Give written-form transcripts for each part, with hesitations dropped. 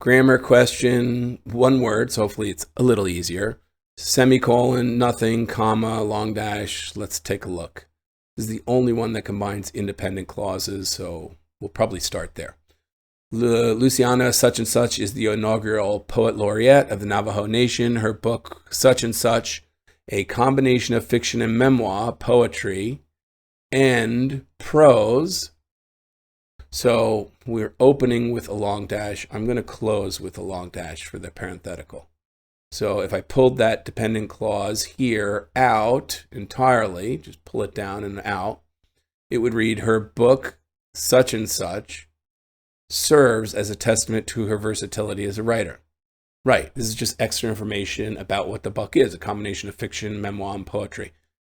Grammar question, one word, so hopefully it's a little easier. Semicolon, nothing, comma, long dash. Let's take a look. This is the only one that combines independent clauses, so we'll probably start there. Luciana such and such is the inaugural poet laureate of the Navajo Nation. Her book, such and such, a combination of fiction and memoir, poetry, and prose. So we're opening with a long dash. I'm going to close with a long dash for the parenthetical. So if I pulled that dependent clause here out entirely, just pull it down and out, it would read, her book, such and such, serves as a testament to her versatility as a writer. Right, this is just extra information about what the book is, a combination of fiction, memoir, and poetry.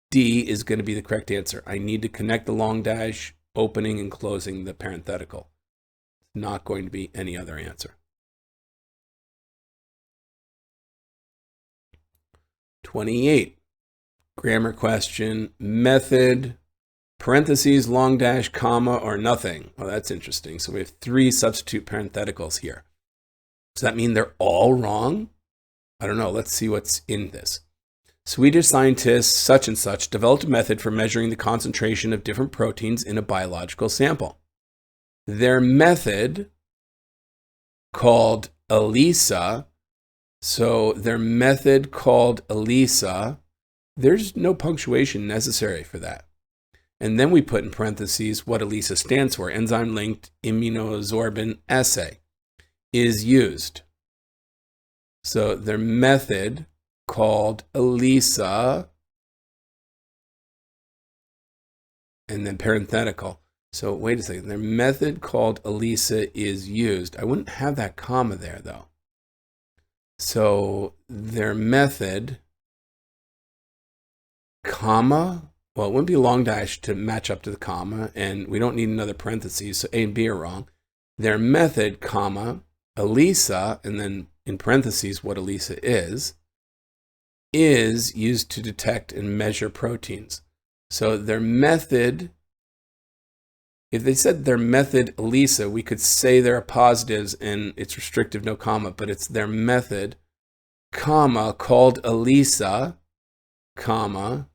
D is going to be the correct answer. I need to connect the long dash, opening and closing the parenthetical. It's not going to be any other answer. 28. Grammar question, method, parentheses, long dash, comma, or nothing. Oh, that's interesting. So we have 3 substitute parentheticals here. Does that mean they're all wrong? I don't know. Let's see what's in this. Swedish scientists such and such developed a method for measuring the concentration of different proteins in a biological sample. Their method, called ELISA, there's no punctuation necessary for that. And then we put in parentheses what ELISA stands for, enzyme-linked immunosorbent assay, is used. So their method, called ELISA, and then parenthetical. So wait a second, their method called ELISA is used. I wouldn't have that comma there though. So their method, comma, well, it wouldn't be a long dash to match up to the comma, and we don't need another parentheses, so A and B are wrong. Their method, comma, ELISA, and then in parentheses what ELISA is used to detect and measure proteins. So their method, if they said their method ELISA, we could say there are positives and it's restrictive, no comma, but it's their method, comma, called ELISA, comma,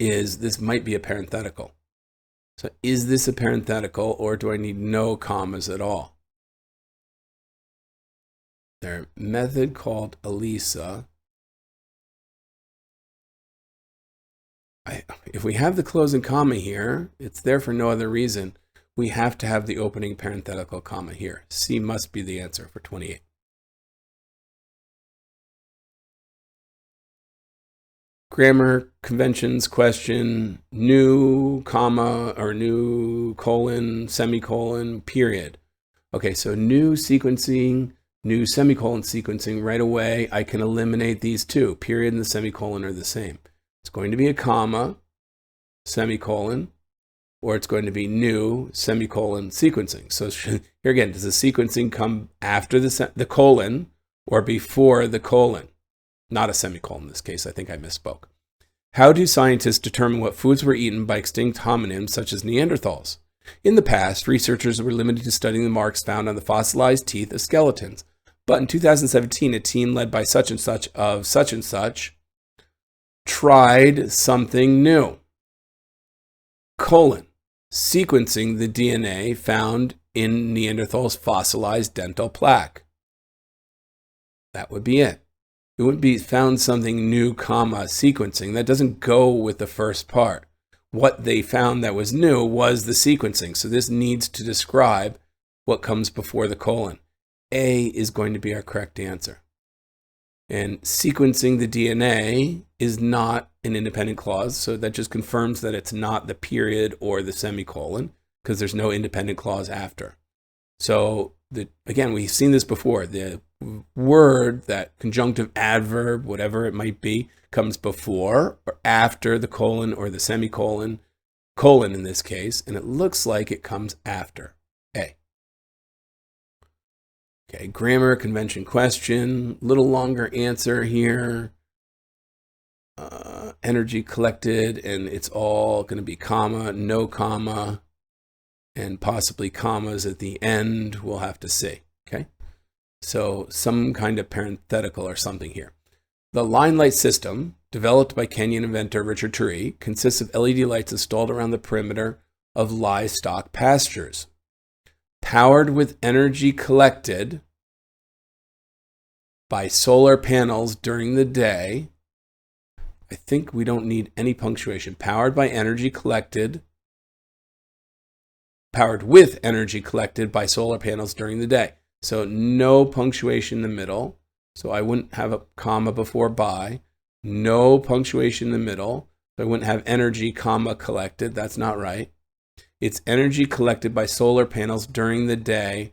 this might be a parenthetical. So is this a parenthetical, or do I need no commas at all? Their method called ELISA. If we have the closing comma here, it's there for no other reason. We have to have the opening parenthetical comma here. C must be the answer for 28. Grammar conventions question, new comma or new colon, semicolon, period. Okay, so new sequencing, new semicolon sequencing, right away I can eliminate these two. Period and the semicolon are the same. It's going to be a comma, semicolon, or it's going to be new semicolon sequencing. So here again, does the sequencing come after the colon or before the colon? Not a semicolon in this case. I think I misspoke. How do scientists determine what foods were eaten by extinct hominins such as Neanderthals? In the past, researchers were limited to studying the marks found on the fossilized teeth of skeletons. But in 2017, a team led by such and such of such and such tried something new. Colon, sequencing the DNA found in Neanderthals' fossilized dental plaque. That would be it. It wouldn't be found something new, comma, sequencing. That doesn't go with the first part. What they found that was new was the sequencing. So this needs to describe what comes before the colon. A is going to be our correct answer. And sequencing the DNA is not an independent clause. So that just confirms that it's not the period or the semicolon because there's no independent clause after. So again, we've seen this before. The word, that conjunctive adverb, whatever it might be, comes before or after the colon or the semicolon, colon in this case, and it looks like it comes after A. Okay, grammar convention question, little longer answer here. Energy collected, and it's all going to be comma, no comma. and possibly commas at the end. We'll have to see. Okay, so some kind of parenthetical or something here. The line light system, developed by Kenyan inventor Richard Turee, consists of LED lights installed around the perimeter of livestock pastures. Powered with energy collected by solar panels during the day. I think we don't need any punctuation. Powered with energy collected by solar panels during the day. So no punctuation in the middle. So I wouldn't have a comma before by. No punctuation in the middle. So I wouldn't have energy, comma, collected. That's not right. It's energy collected by solar panels during the day,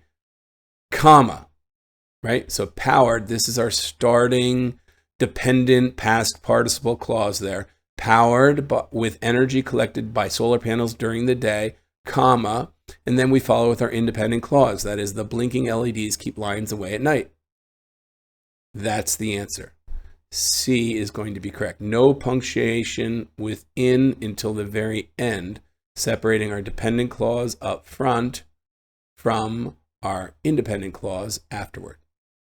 comma, right? So powered, this is our starting dependent past participle clause there. Powered with energy collected by solar panels during the day, comma, and then we follow with our independent clause. That is, the blinking LEDs keep lions away at night. That's the answer. C is going to be correct. No punctuation within until the very end, separating our dependent clause up front from our independent clause afterward.